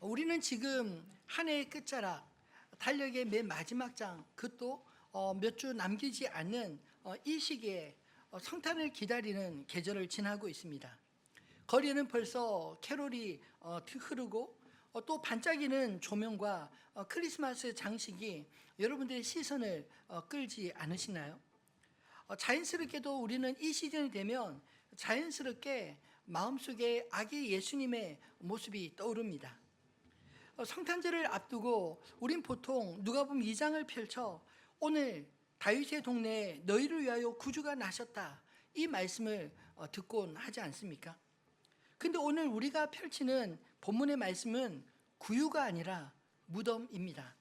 우리는 지금 한 해의 끝자락, 달력의 맨 마지막 장, 그것도 몇 주 남기지 않는 이 시기에 성탄을 기다리는 계절을 지나고 있습니다. 거리는 벌써 캐롤이 흐르고 또 반짝이는 조명과 크리스마스 장식이 여러분들의 시선을 끌지 않으시나요? 자연스럽게도 우리는 이 시즌이 되면 자연스럽게 마음속에 아기 예수님의 모습이 떠오릅니다. 성탄절을 앞두고 우린 보통 누가복음 2장을 펼쳐 오늘 다윗의 동네에 너희를 위하여 구주가 나셨다, 이 말씀을 듣곤 하지 않습니까? 근데 오늘 우리가 펼치는 본문의 말씀은 구유가 아니라 무덤입니다.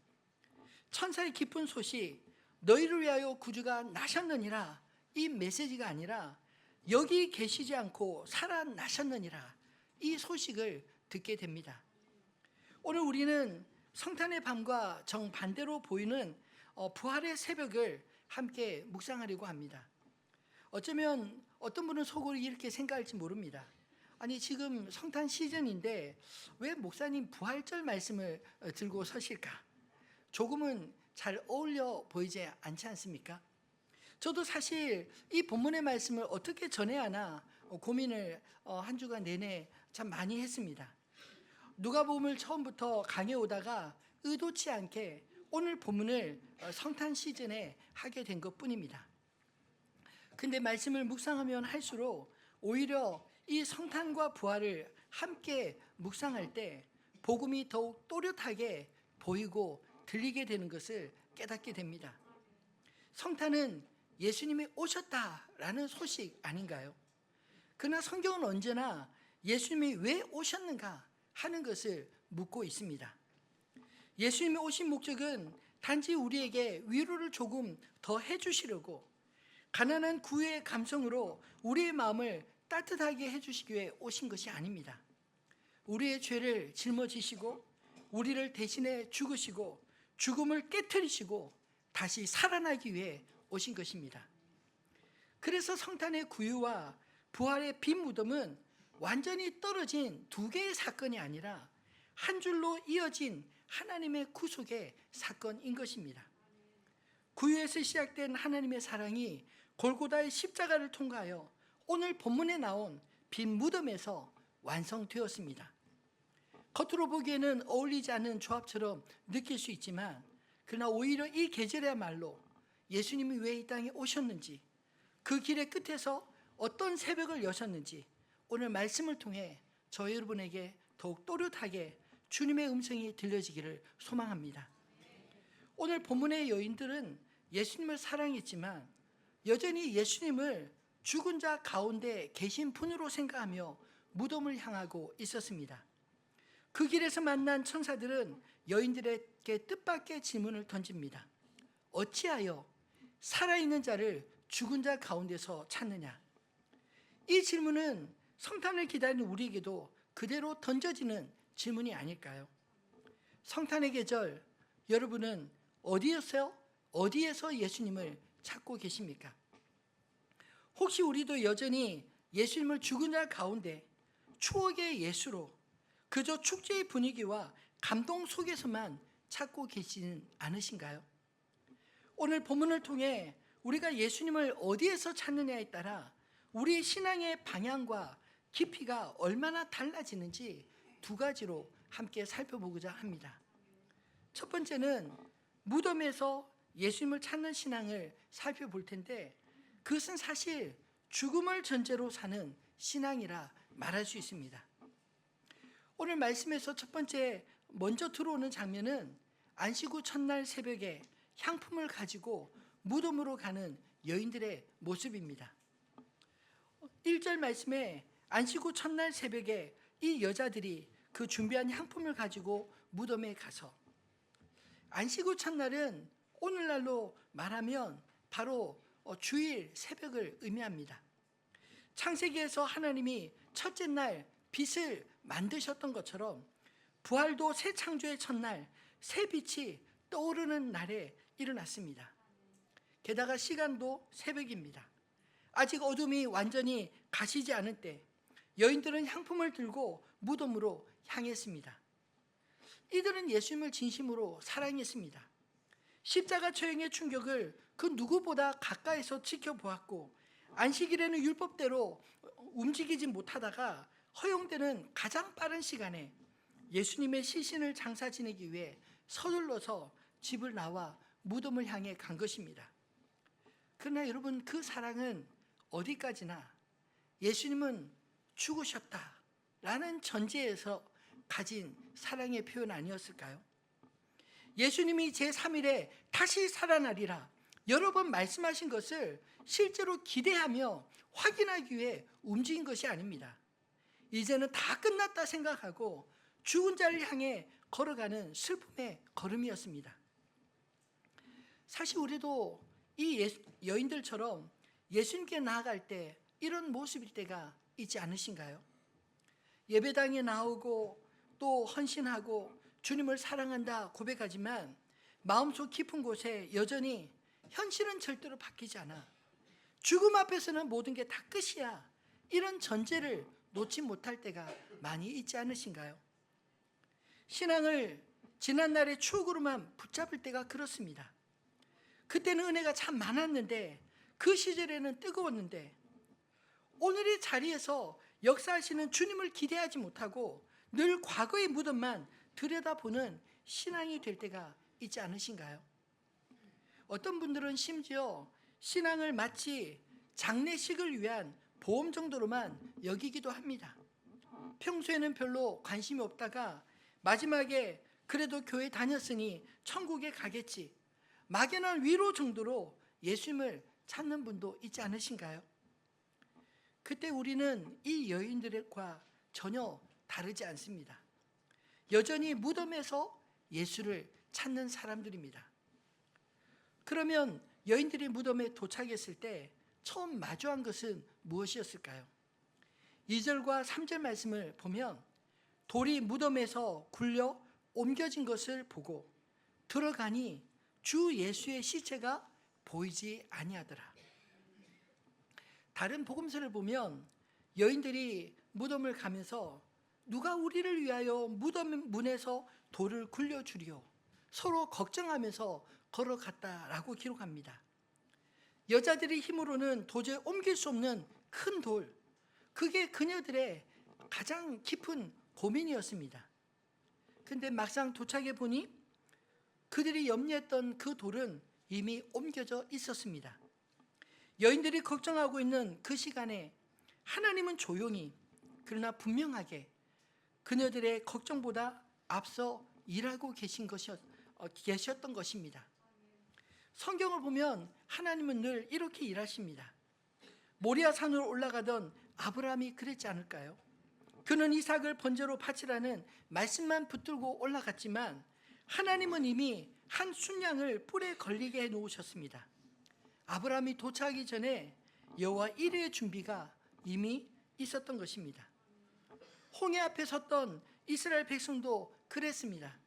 천사의 기쁜 소식, 너희를 위하여 구주가 나셨느니라, 이 메시지가 아니라 여기 계시지 않고 살아나셨느니라, 이 소식을 듣게 됩니다. 오늘 우리는 성탄의 밤과 정반대로 보이는 부활의 새벽을 함께 묵상하려고 합니다. 어쩌면 어떤 분은 속으로 이렇게 생각할지 모릅니다. 아니, 지금 성탄 시즌인데 왜 목사님 부활절 말씀을 들고 서실까? 조금은 잘 어울려 보이지 않지 않습니까? 저도 사실 이 본문의 말씀을 어떻게 전해야 하나 고민을 한 주간 내내 참 많이 했습니다. 누가복음을 처음부터 강해 오다가 의도치 않게 오늘 본문을 성탄 시즌에 하게 된 것뿐입니다. 근데 말씀을 묵상하면 할수록 오히려 이 성탄과 부활을 함께 묵상할 때 복음이 더욱 또렷하게 보이고 들리게 되는 것을 깨닫게 됩니다. 성탄은 예수님이 오셨다라는 소식 아닌가요? 그러나 성경은 언제나 예수님이 왜 오셨는가 하는 것을 묻고 있습니다. 예수님이 오신 목적은 단지 우리에게 위로를 조금 더 해주시려고, 가난한 구유의 감성으로 우리의 마음을 따뜻하게 해주시기 위해 오신 것이 아닙니다. 우리의 죄를 짊어지시고 우리를 대신해 죽으시고 죽음을 깨트리시고 다시 살아나기 위해 오신 것입니다. 그래서 성탄의 구유와 부활의 빈 무덤은 완전히 떨어진 두 개의 사건이 아니라 한 줄로 이어진 하나님의 구속의 사건인 것입니다. 구유에서 시작된 하나님의 사랑이 골고다의 십자가를 통과하여 오늘 본문에 나온 빈 무덤에서 완성되었습니다. 겉으로 보기에는 어울리지 않는 조합처럼 느낄 수 있지만, 그러나 오히려 이 계절이야말로 예수님이 왜 이 땅에 오셨는지, 그 길의 끝에서 어떤 새벽을 여셨는지 오늘 말씀을 통해 저 여러분에게 더욱 또렷하게 주님의 음성이 들려지기를 소망합니다. 오늘 본문의 여인들은 예수님을 사랑했지만 여전히 예수님을 죽은 자 가운데 계신 분으로 생각하며 무덤을 향하고 있었습니다. 그 길에서 만난 천사들은 여인들에게 뜻밖의 질문을 던집니다. 어찌하여 살아있는 자를 죽은 자 가운데서 찾느냐? 이 질문은 성탄을 기다리는 우리에게도 그대로 던져지는 질문이 아닐까요? 성탄의 계절, 여러분은 어디에서 예수님을 찾고 계십니까? 혹시 우리도 여전히 예수님을 죽은 자 가운데 추억의 예수로 그저 축제의 분위기와 감동 속에서만 찾고 계시는 않으신가요? 오늘 본문을 통해 우리가 예수님을 어디에서 찾느냐에 따라 우리 신앙의 방향과 깊이가 얼마나 달라지는지 두 가지로 함께 살펴보고자 합니다. 첫 번째는 무덤에서 예수님을 찾는 신앙을 살펴볼 텐데, 그것은 사실 죽음을 전제로 사는 신앙이라 말할 수 있습니다. 오늘 말씀에서 첫 번째 먼저 들어오는 장면은 안식 후 첫날 새벽에 향품을 가지고 무덤으로 가는 여인들의 모습입니다. 1절 말씀에 안식 후 첫날 새벽에 이 여자들이 그 준비한 향품을 가지고 무덤에 가서, 안식 후 첫날은 오늘날로 말하면 바로 주일 새벽을 의미합니다. 창세기에서 하나님이 첫째 날 빛을 만드셨던 것처럼 부활도 새 창조의 첫날 새 빛이 떠오르는 날에 일어났습니다. 게다가 시간도 새벽입니다. 아직 어둠이 완전히 가시지 않은 때 여인들은 향품을 들고 무덤으로 향했습니다. 이들은 예수님을 진심으로 사랑했습니다. 십자가 처형의 충격을 그 누구보다 가까이서 지켜보았고 안식일에는 율법대로 움직이지 못하다가 허용되는 가장 빠른 시간에 예수님의 시신을 장사 지내기 위해 서둘러서 집을 나와 무덤을 향해 간 것입니다. 그러나 여러분, 그 사랑은 어디까지나 예수님은 죽으셨다라는 전제에서 가진 사랑의 표현 아니었을까요? 예수님이 제3일에 다시 살아나리라 여러 번 말씀하신 것을 실제로 기대하며 확인하기 위해 움직인 것이 아닙니다. 이제는 다 끝났다 생각하고 죽은 자를 향해 걸어가는 슬픔의 걸음이었습니다. 사실 우리도 이 여인들처럼 예수님께 나아갈 때 이런 모습일 때가 있지 않으신가요? 예배당에 나오고 또 헌신하고 주님을 사랑한다 고백하지만 마음속 깊은 곳에 여전히 현실은 절대로 바뀌지 않아. 죽음 앞에서는 모든 게 다 끝이야. 이런 전제를 놓지 못할 때가 많이 있지 않으신가요? 신앙을 지난날의 추억으로만 붙잡을 때가 그렇습니다. 그때는 은혜가 참 많았는데 그 시절에는 뜨거웠는데 오늘의 자리에서 역사하시는 주님을 기대하지 못하고 늘 과거의 무덤만 들여다보는 신앙이 될 때가 있지 않으신가요? 어떤 분들은 심지어 신앙을 마치 장례식을 위한 보험 정도로만 여기기도 합니다. 평소에는 별로 관심이 없다가 마지막에 그래도 교회 다녔으니 천국에 가겠지, 막연한 위로 정도로 예수님을 찾는 분도 있지 않으신가요? 그때 우리는 이 여인들과 전혀 다르지 않습니다. 여전히 무덤에서 예수를 찾는 사람들입니다. 그러면 여인들이 무덤에 도착했을 때 처음 마주한 것은 무엇이었을까요? 2절과 3절 말씀을 보면 돌이 무덤에서 굴려 옮겨진 것을 보고 들어가니 주 예수의 시체가 보이지 아니하더라. 다른 복음서를 보면 여인들이 무덤을 가면서 누가 우리를 위하여 무덤 문에서 돌을 굴려주리요, 서로 걱정하면서 걸어갔다라고 기록합니다. 여자들의 힘으로는 도저히 옮길 수 없는 큰 돌, 그게 그녀들의 가장 깊은 고민이었습니다. 근데 막상 도착해 보니 그들이 염려했던 그 돌은 이미 옮겨져 있었습니다. 여인들이 걱정하고 있는 그 시간에 하나님은 조용히 그러나 분명하게 그녀들의 걱정보다 앞서 일하고 계셨던 것입니다. 성경을 보면 하나님은 늘 이렇게 일하십니다. 모리아 산으로 올라가던 아브라함이 그랬지 않을까요? 그는 이삭을 번제로 바치라는 말씀만 붙들고 올라갔지만 하나님은 이미 한 순양을 뿔에 걸리게 해놓으셨습니다. 아브라함이 도착하기 전에 여호와 일의 준비가 이미 있었던 것입니다. 홍해 앞에 섰던 이스라엘 백성도 그랬습니다.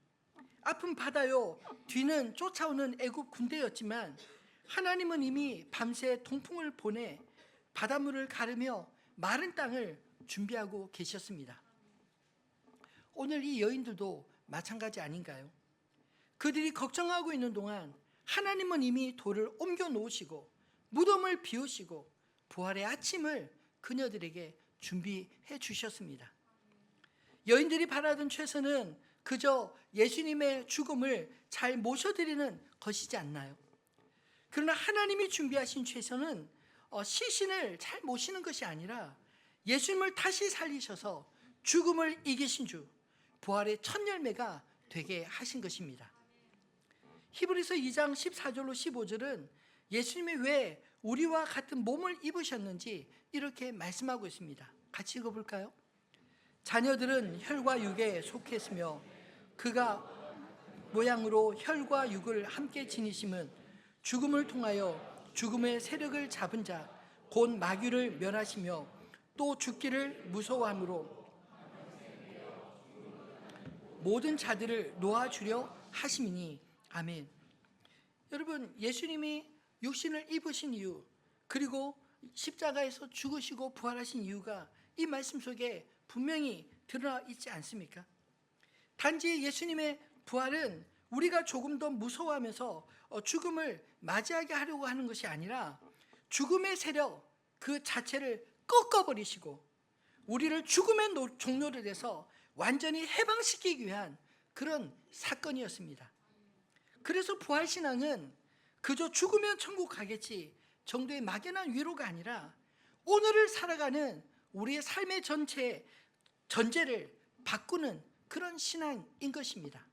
앞은 바다요, 뒤는 쫓아오는 애굽 군대였지만 하나님은 이미 밤새 동풍을 보내 바닷물을 가르며 마른 땅을 준비하고 계셨습니다. 오늘 이 여인들도 마찬가지 아닌가요? 그들이 걱정하고 있는 동안 하나님은 이미 돌을 옮겨 놓으시고 무덤을 비우시고 부활의 아침을 그녀들에게 준비해 주셨습니다. 여인들이 바라던 최선은 그저 예수님의 죽음을 잘 모셔드리는 것이지 않나요? 그러나 하나님이 준비하신 최선은 시신을 잘 모시는 것이 아니라 예수님을 다시 살리셔서 죽음을 이기신 주, 부활의 첫 열매가 되게 하신 것입니다. 히브리서 2장 14절로 15절은 예수님이 왜 우리와 같은 몸을 입으셨는지 이렇게 말씀하고 있습니다. 같이 읽어볼까요? 자녀들은 혈과 육에 속했으며 그가 모양으로 혈과 육을 함께 지니심은 죽음을 통하여 죽음의 세력을 잡은 자 곧 마귀를 멸하시며 또 죽기를 무서워함으로 모든 자들을 놓아주려 하심이니 아멘. 여러분, 예수님이 육신을 입으신 이유 그리고 십자가에서 죽으시고 부활하신 이유가 이 말씀 속에 분명히 드러나 있지 않습니까? 단지 예수님의 부활은 우리가 조금 더 무서워하면서 죽음을 맞이하게 하려고 하는 것이 아니라 죽음의 세력 그 자체를 꺾어버리시고 우리를 죽음의 종로를 해서 완전히 해방시키기 위한 그런 사건이었습니다. 그래서 부활신앙은 그저 죽으면 천국 가겠지 정도의 막연한 위로가 아니라 오늘을 살아가는 우리의 삶의 전제를 바꾸는 그런 신앙인 것입니다.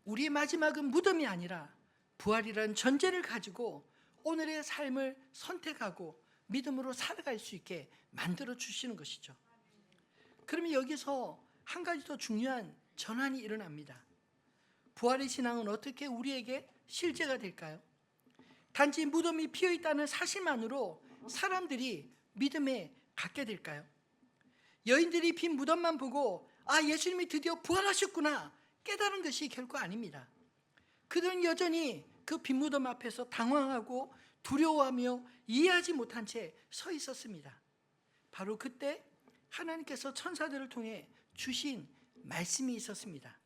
우리의 마지막은 무덤이 아니라 부활이라는 전제를 가지고 오늘의 삶을 선택하고 믿음으로 살아갈 수 있게 만들어 주시는 것이죠. 그러면 여기서 한 가지 더 중요한 전환이 일어납니다. 부활의 신앙은 어떻게 우리에게 실제가 될까요? 단지 무덤이 비어있다는 사실만으로 사람들이 믿음에 갖게 될까요? 여인들이 빈 무덤만 보고 예수님이 드디어 부활하셨구나 깨달은 것이 결코 아닙니다. 그들은 여전히 그 빈 무덤 앞에서 당황하고 두려워하며 이해하지 못한 채 서 있었습니다. 바로 그때 하나님께서 천사들을 통해 주신 말씀이 있었습니다.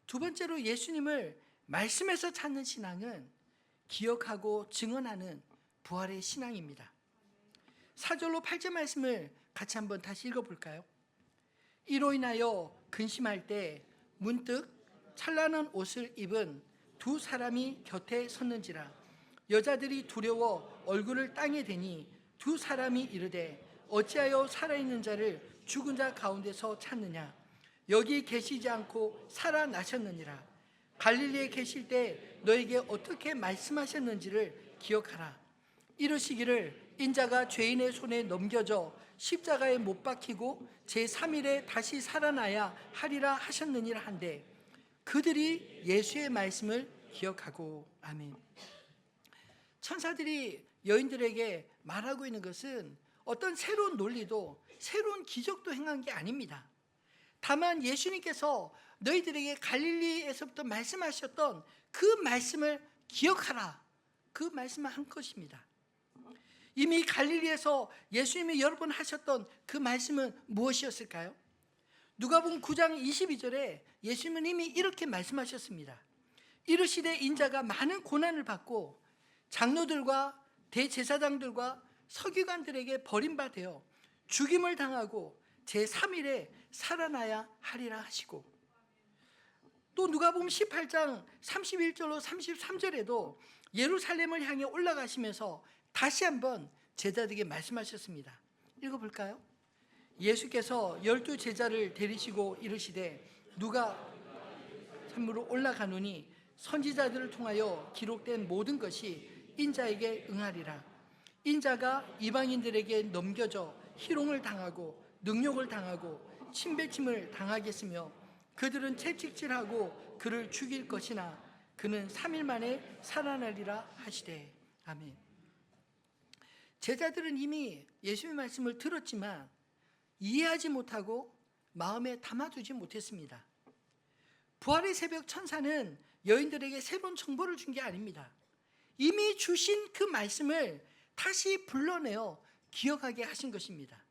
두 번째로 예수님을 말씀에서 찾는 신앙은 기억하고 증언하는 부활의 신앙입니다. 4절로 8절 말씀을 같이 한번 다시 읽어볼까요? 이로 인하여 근심할 때 문득 찬란한 옷을 입은 두 사람이 곁에 섰는지라 여자들이 두려워 얼굴을 땅에 대니 두 사람이 이르되 어찌하여 살아있는 자를 죽은 자 가운데서 찾느냐 여기 계시지 않고 살아나셨느니라 갈릴리에 계실 때 너에게 어떻게 말씀하셨는지를 기억하라 이르시기를 인자가 죄인의 손에 넘겨져 십자가에 못 박히고 제3일에 다시 살아나야 하리라 하셨느니라 한데 그들이 예수의 말씀을 기억하고 아멘. 천사들이 여인들에게 말하고 있는 것은 어떤 새로운 논리도 새로운 기적도 행한 게 아닙니다. 다만 예수님께서 너희들에게 갈릴리에서부터 말씀하셨던 그 말씀을 기억하라 그 말씀을 한 것입니다. 이미 갈릴리에서 예수님이 여러 번 하셨던 그 말씀은 무엇이었을까요? 누가복음 9장 22절에 예수님은 이미 이렇게 말씀하셨습니다. 이르시되 인자가 많은 고난을 받고 장로들과 대제사장들과 서기관들에게 버림받아 죽임을 당하고 제3일에 살아나야 하리라 하시고 또 누가복음 18장 31절로 33절에도 예루살렘을 향해 올라가시면서 다시 한번 제자들에게 말씀하셨습니다. 읽어볼까요? 예수께서 12 제자를 데리시고 이르시되 누가 참으로 올라가노니 선지자들을 통하여 기록된 모든 것이 인자에게 응하리라. 인자가 이방인들에게 넘겨져 희롱을 당하고 능욕을 당하고 침뱉음을 당하겠으며 그들은 채찍질하고 그를 죽일 것이나 그는 3일 만에 살아나리라 하시되 아멘. 제자들은 이미 예수님의 말씀을 들었지만 이해하지 못하고 마음에 담아두지 못했습니다. 부활의 새벽 천사는 여인들에게 새로운 정보를 준 게 아닙니다. 이미 주신 그 말씀을 다시 불러내어 기억하게 하신 것입니다.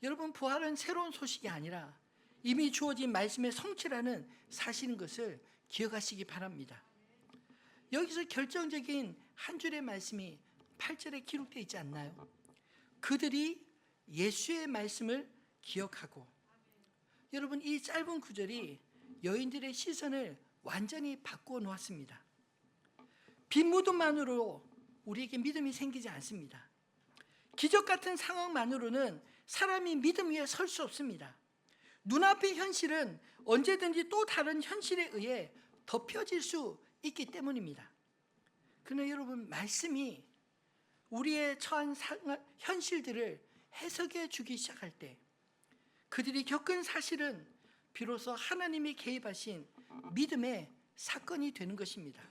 여러분, 부활은 새로운 소식이 아니라 이미 주어진 말씀의 성취라는 사실인 것을 기억하시기 바랍니다. 여기서 결정적인 한 줄의 말씀이 8절에 기록되어 있지 않나요? 그들이 예수의 말씀을 기억하고. 여러분, 이 짧은 구절이 여인들의 시선을 완전히 바꾸어 놓았습니다. 빈 무덤만으로 우리에게 믿음이 생기지 않습니다. 기적 같은 상황만으로는 사람이 믿음 위에 설 수 없습니다. 눈앞의 현실은 언제든지 또 다른 현실에 의해 덮여질 수 있기 때문입니다. 그러나 여러분, 말씀이 우리의 처한 현실들을 해석해 주기 시작할 때 그들이 겪은 사실은 비로소 하나님이 개입하신 믿음의 사건이 되는 것입니다.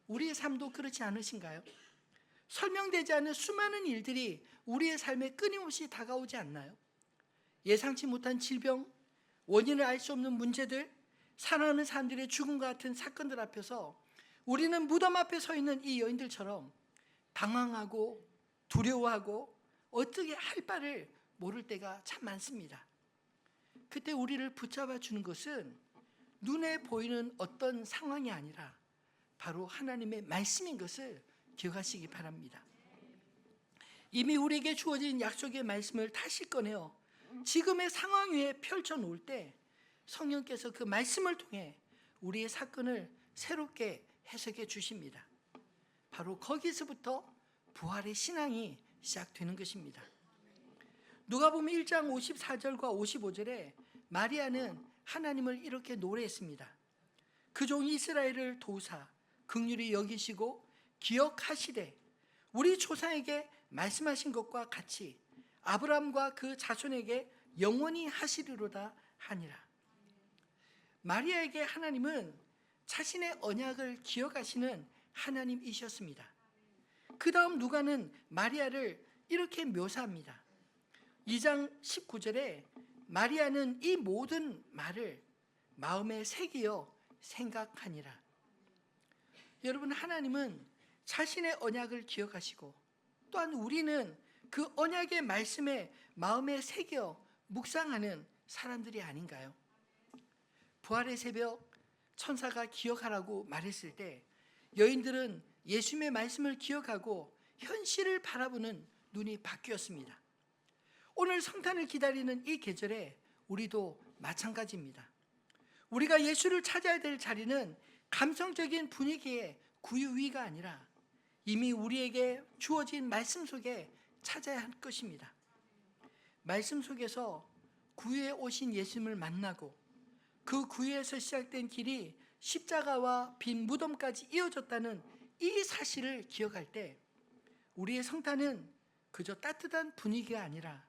우리의 삶도 그렇지 않으신가요? 설명되지 않은 수많은 일들이 우리의 삶에 끊임없이 다가오지 않나요? 예상치 못한 질병, 원인을 알 수 없는 문제들, 사랑하는 사람들의 죽음과 같은 사건들 앞에서 우리는 무덤 앞에 서 있는 이 여인들처럼 당황하고 두려워하고 어떻게 할 바를 모를 때가 참 많습니다. 그때 우리를 붙잡아 주는 것은 눈에 보이는 어떤 상황이 아니라 바로 하나님의 말씀인 것을 기억하시기 바랍니다. 이미 우리에게 주어진 약속의 말씀을 다시 꺼내어 지금의 상황 위에 펼쳐 놓을 때 성령께서 그 말씀을 통해 우리의 사건을 새롭게 해석해 주십니다. 바로 거기서부터 부활의 신앙이 시작되는 것입니다. 누가복음 1장 54절과 55절에 마리아는 하나님을 이렇게 노래했습니다. 그 종 이스라엘을 도우사 긍휼히 여기시고 기억하시되 우리 조상에게 말씀하신 것과 같이 아브라함과 그 자손에게 영원히 하시리로다 하니라. 마리아에게 하나님은 자신의 언약을 기억하시는 하나님이셨습니다. 그 다음 누가는 마리아를 이렇게 묘사합니다. 2장 19절에 마리아는 이 모든 말을 마음에 새기어 생각하니라. 여러분, 하나님은 자신의 언약을 기억하시고 또한 우리는 그 언약의 말씀에 마음에 새겨 묵상하는 사람들이 아닌가요? 부활의 새벽 천사가 기억하라고 말했을 때 여인들은 예수님의 말씀을 기억하고 현실을 바라보는 눈이 바뀌었습니다. 오늘 성탄을 기다리는 이 계절에 우리도 마찬가지입니다. 우리가 예수를 찾아야 될 자리는 감성적인 분위기의 구유위가 아니라 이미 우리에게 주어진 말씀 속에 찾아야 할 것입니다. 말씀 속에서 구유에 오신 예수님을 만나고 그 구유에서 시작된 길이 십자가와 빈 무덤까지 이어졌다는 이 사실을 기억할 때 우리의 성탄은 그저 따뜻한 분위기가 아니라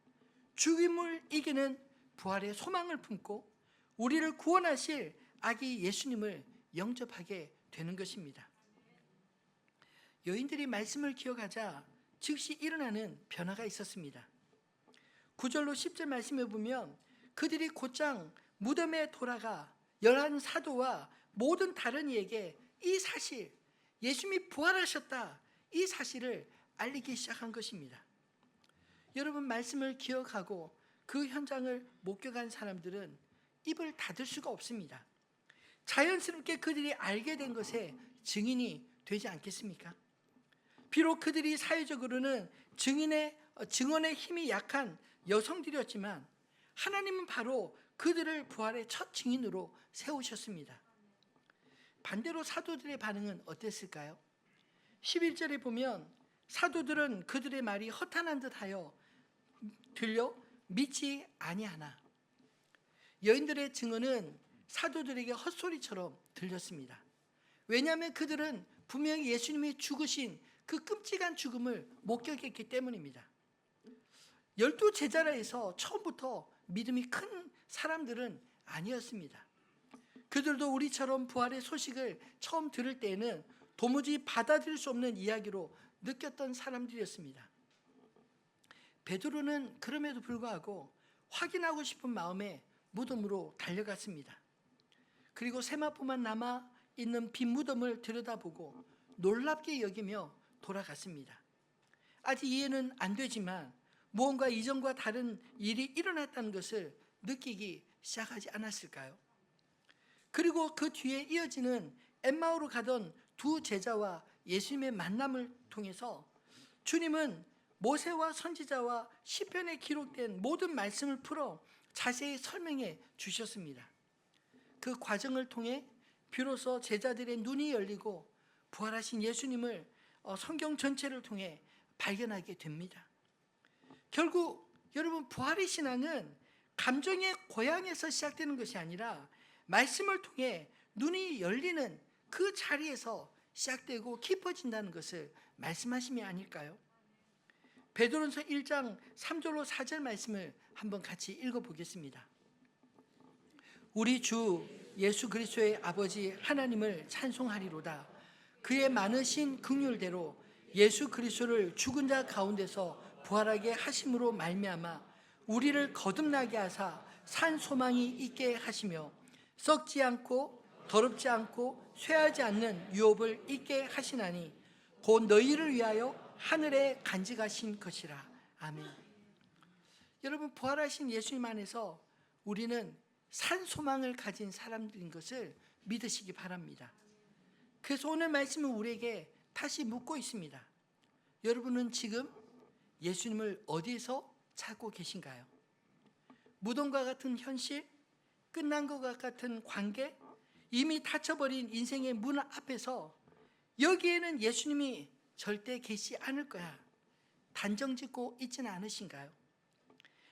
죽음을 이기는 부활의 소망을 품고 우리를 구원하실 아기 예수님을 영접하게 되는 것입니다. 여인들이 말씀을 기억하자 즉시 일어나는 변화가 있었습니다. 9절로 10절 말씀에 보면 그들이 곧장 무덤에 돌아가 11 사도와 모든 다른 이에게 이 사실, 예수님이 부활하셨다, 이 사실을 알리기 시작한 것입니다. 여러분, 말씀을 기억하고 그 현장을 목격한 사람들은 입을 닫을 수가 없습니다. 자연스럽게 그들이 알게 된 것에 증인이 되지 않겠습니까? 비록 그들이 사회적으로는 증언의 힘이 약한 여성들이었지만 하나님은 바로 그들을 부활의 첫 증인으로 세우셨습니다. 반대로 사도들의 반응은 어땠을까요? 11절에 보면 사도들은 그들의 말이 허탄한 듯하여 들려 믿지 아니하나. 여인들의 증언은 사도들에게 헛소리처럼 들렸습니다. 왜냐하면 그들은 분명히 예수님이 죽으신 그 끔찍한 죽음을 목격했기 때문입니다. 12 제자라에서 처음부터 믿음이 큰 사람들은 아니었습니다. 그들도 우리처럼 부활의 소식을 처음 들을 때에는 도무지 받아들일 수 없는 이야기로 느꼈던 사람들이었습니다. 베드로는 그럼에도 불구하고 확인하고 싶은 마음에 무덤으로 달려갔습니다. 그리고 세마포만 남아 있는 빈 무덤을 들여다보고 놀랍게 여기며 돌아갔습니다. 아직 이해는 안 되지만 무언가 이전과 다른 일이 일어났다는 것을 느끼기 시작하지 않았을까요? 그리고 그 뒤에 이어지는 엠마오로 가던 두 제자와 예수님의 만남을 통해서 주님은 모세와 선지자와 시편에 기록된 모든 말씀을 풀어 자세히 설명해 주셨습니다. 그 과정을 통해 비로소 제자들의 눈이 열리고 부활하신 예수님을 성경 전체를 통해 발견하게 됩니다. 결국 여러분, 부활의 신앙은 감정의 고향에서 시작되는 것이 아니라 말씀을 통해 눈이 열리는 그 자리에서 시작되고 깊어진다는 것을 말씀하심이 아닐까요? 베드로전서 1장 3절로 4절 말씀을 한번 같이 읽어보겠습니다. 우리 주 예수 그리스도의 아버지 하나님을 찬송하리로다. 그의 많으신 긍휼대로 예수 그리스도를 죽은 자 가운데서 부활하게 하심으로 말미암아 우리를 거듭나게 하사 산 소망이 있게 하시며 썩지 않고 더럽지 않고 쇠하지 않는 유업을 있게 하시나니 곧 너희를 위하여 하늘에 간직하신 것이라. 아멘. 여러분, 부활하신 예수님 안에서 우리는 산 소망을 가진 사람들인 것을 믿으시기 바랍니다. 그래서 오늘 말씀은 우리에게 다시 묻고 있습니다. 여러분은 지금 예수님을 어디에서 찾고 계신가요? 무덤과 같은 현실, 끝난 것과 같은 관계, 이미 닫혀버린 인생의 문 앞에서 여기에는 예수님이 절대 계시지 않을 거야, 단정짓고 있지는 않으신가요?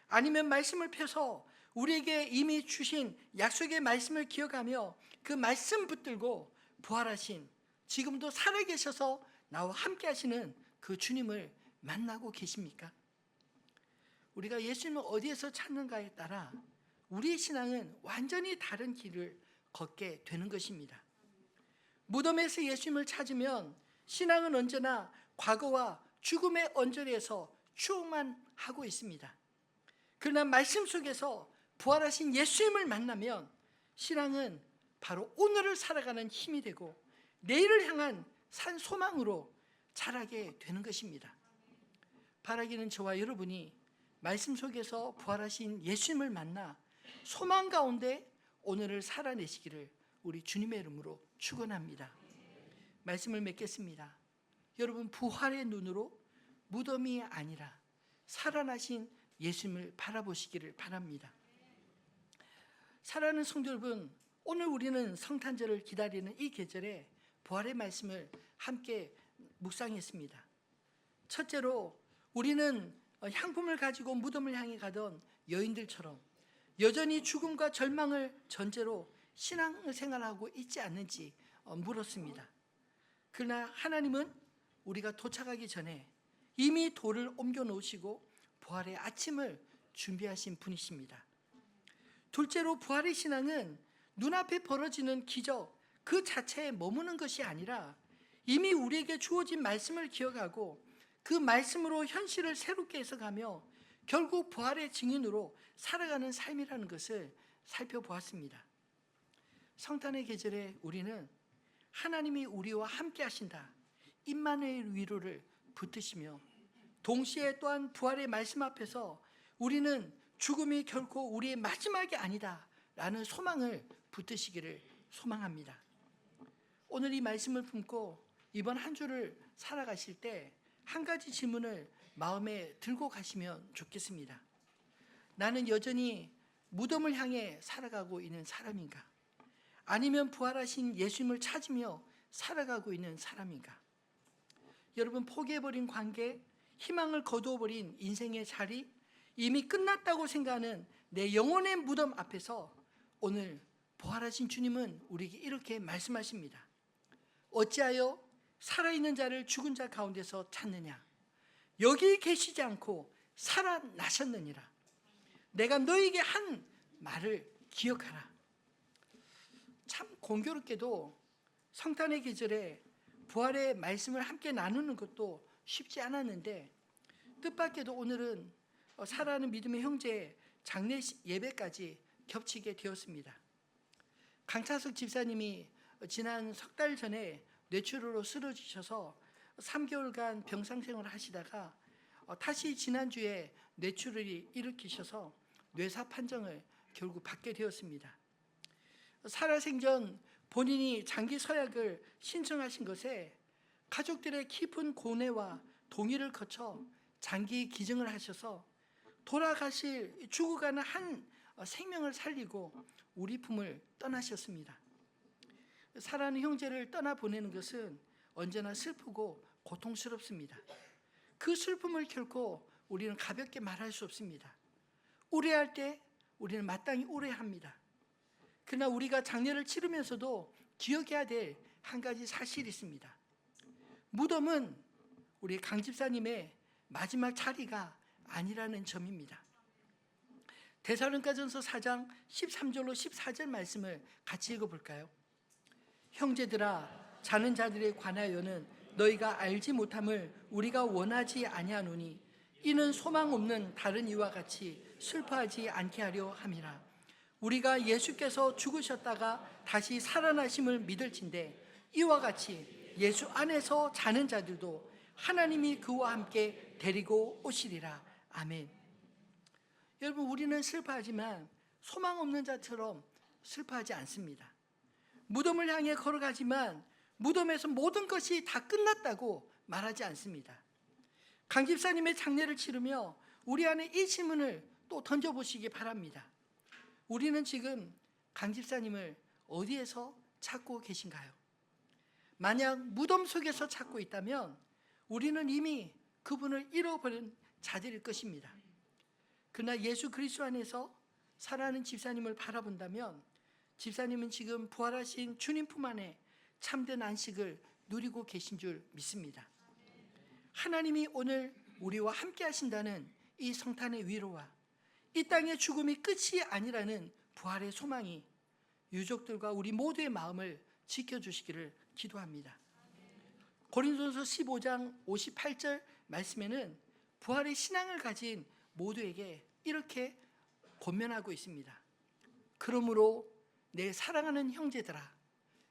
아니면 말씀을 펴서 우리에게 이미 주신 약속의 말씀을 기억하며 그 말씀 붙들고 부활하신, 지금도 살아계셔서 나와 함께 하시는 그 주님을 만나고 계십니까? 우리가 예수님을 어디에서 찾는가에 따라 우리의 신앙은 완전히 다른 길을 걷게 되는 것입니다. 무덤에서 예수님을 찾으면 신앙은 언제나 과거와 죽음의 언저리에서 추억만 하고 있습니다. 그러나 말씀 속에서 부활하신 예수님을 만나면 신앙은 바로 오늘을 살아가는 힘이 되고 내일을 향한 산 소망으로 자라게 되는 것입니다. 바라기는 저와 여러분이 말씀 속에서 부활하신 예수님을 만나 소망 가운데 오늘을 살아내시기를 우리 주님의 이름으로 축원합니다. 말씀을 맺겠습니다. 여러분, 부활의 눈으로 무덤이 아니라 살아나신 예수님을 바라보시기를 바랍니다. 사랑하는 성도 여러분, 오늘 우리는 성탄절을 기다리는 이 계절에 부활의 말씀을 함께 묵상했습니다. 첫째로 우리는 향품을 가지고 무덤을 향해 가던 여인들처럼 여전히 죽음과 절망을 전제로 신앙생활하고 있지 않는지 물었습니다. 그러나 하나님은 우리가 도착하기 전에 이미 돌을 옮겨 놓으시고 부활의 아침을 준비하신 분이십니다. 둘째로 부활의 신앙은 눈앞에 벌어지는 기적 그 자체에 머무는 것이 아니라 이미 우리에게 주어진 말씀을 기억하고 그 말씀으로 현실을 새롭게 해석하며 결국 부활의 증인으로 살아가는 삶이라는 것을 살펴보았습니다. 성탄의 계절에 우리는 하나님이 우리와 함께 하신다, 임마누엘 위로를 붙드시며 동시에 또한 부활의 말씀 앞에서 우리는 죽음이 결코 우리의 마지막이 아니다 라는 소망을 붙드시기를 소망합니다. 오늘 이 말씀을 품고 이번 한 주를 살아가실 때 한 가지 질문을 마음에 들고 가시면 좋겠습니다. 나는 여전히 무덤을 향해 살아가고 있는 사람인가? 아니면 부활하신 예수님을 찾으며 살아가고 있는 사람인가? 여러분, 포기해버린 관계, 희망을 거두어버린 인생의 자리, 이미 끝났다고 생각하는 내 영혼의 무덤 앞에서 오늘 부활하신 주님은 우리에게 이렇게 말씀하십니다. 어찌하여 살아있는 자를 죽은 자 가운데서 찾느냐? 여기 계시지 않고 살아나셨느니라. 내가 너에게 한 말을 기억하라. 참 공교롭게도 성탄의 계절에 부활의 말씀을 함께 나누는 것도 쉽지 않았는데 뜻밖에도 오늘은 살아가는 믿음의 형제의 장례 예배까지 겹치게 되었습니다. 강차석 집사님이 지난 석 달 전에 뇌출혈로 쓰러지셔서 3개월간 병상생활을 하시다가 다시 지난주에 뇌출혈이 일으키셔서 뇌사 판정을 결국 받게 되었습니다. 살아생전 본인이 장기 서약을 신청하신 것에 가족들의 깊은 고뇌와 동의를 거쳐 장기 기증을 하셔서 돌아가실, 죽어가는 한 생명을 살리고 우리 품을 떠나셨습니다. 사랑하는 형제를 떠나보내는 것은 언제나 슬프고 고통스럽습니다. 그 슬픔을 결코 우리는 가볍게 말할 수 없습니다. 우려할 때 우리는 마땅히 우려합니다. 그러나 우리가 장례를 치르면서도 기억해야 될 한 가지 사실이 있습니다. 무덤은 우리 강 집사님의 마지막 자리가 아니라는 점입니다. 데살로니가전서 4장 13절로 14절 말씀을 같이 읽어볼까요? 형제들아, 자는 자들에 관하여는 너희가 알지 못함을 우리가 원하지 아니하노니 이는 소망 없는 다른 이와 같이 슬퍼하지 않게 하려 함이라. 우리가 예수께서 죽으셨다가 다시 살아나심을 믿을진대 이와 같이 예수 안에서 자는 자들도 하나님이 그와 함께 데리고 오시리라. 아멘. 여러분, 우리는 슬퍼하지만 소망 없는 자처럼 슬퍼하지 않습니다. 무덤을 향해 걸어가지만 무덤에서 모든 것이 다 끝났다고 말하지 않습니다. 강 집사님의 장례를 치르며 우리 안에 이 질문을 또 던져보시기 바랍니다. 우리는 지금 강 집사님을 어디에서 찾고 계신가요? 만약 무덤 속에서 찾고 있다면 우리는 이미 그분을 잃어버린 자들일 것입니다. 그러나 예수 그리스도 안에서 살아가는 집사님을 바라본다면 집사님은 지금 부활하신 주님 품 안에 참된 안식을 누리고 계신 줄 믿습니다. 하나님이 오늘 우리와 함께 하신다는 이 성탄의 위로와 이 땅의 죽음이 끝이 아니라는 부활의 소망이 유족들과 우리 모두의 마음을 지켜주시기를 기도합니다. 고린도서 15장 58절 말씀에는 부활의 신앙을 가진 모두에게 이렇게 권면하고 있습니다. 그러므로 내 사랑하는 형제들아,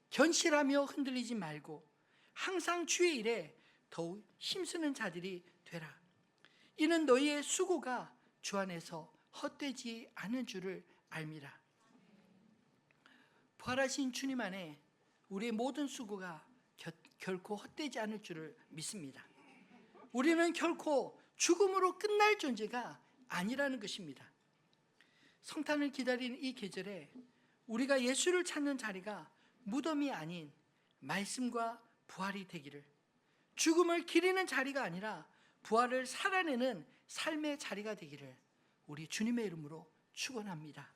견실하며 흔들리지 말고 항상 주의 일에 더욱 힘쓰는 자들이 되라. 이는 너희의 수고가 주 안에서 헛되지 않은 줄을 알미라. 부활하신 주님 안에 우리의 모든 수고가 결코 헛되지 않을 줄을 믿습니다. 우리는 결코 죽음으로 끝날 존재가 아니라는 것입니다. 성탄을 기다리는 이 계절에 우리가 예수를 찾는 자리가 무덤이 아닌 말씀과 부활이 되기를, 죽음을 기리는 자리가 아니라 부활을 살아내는 삶의 자리가 되기를 우리 주님의 이름으로 축원합니다.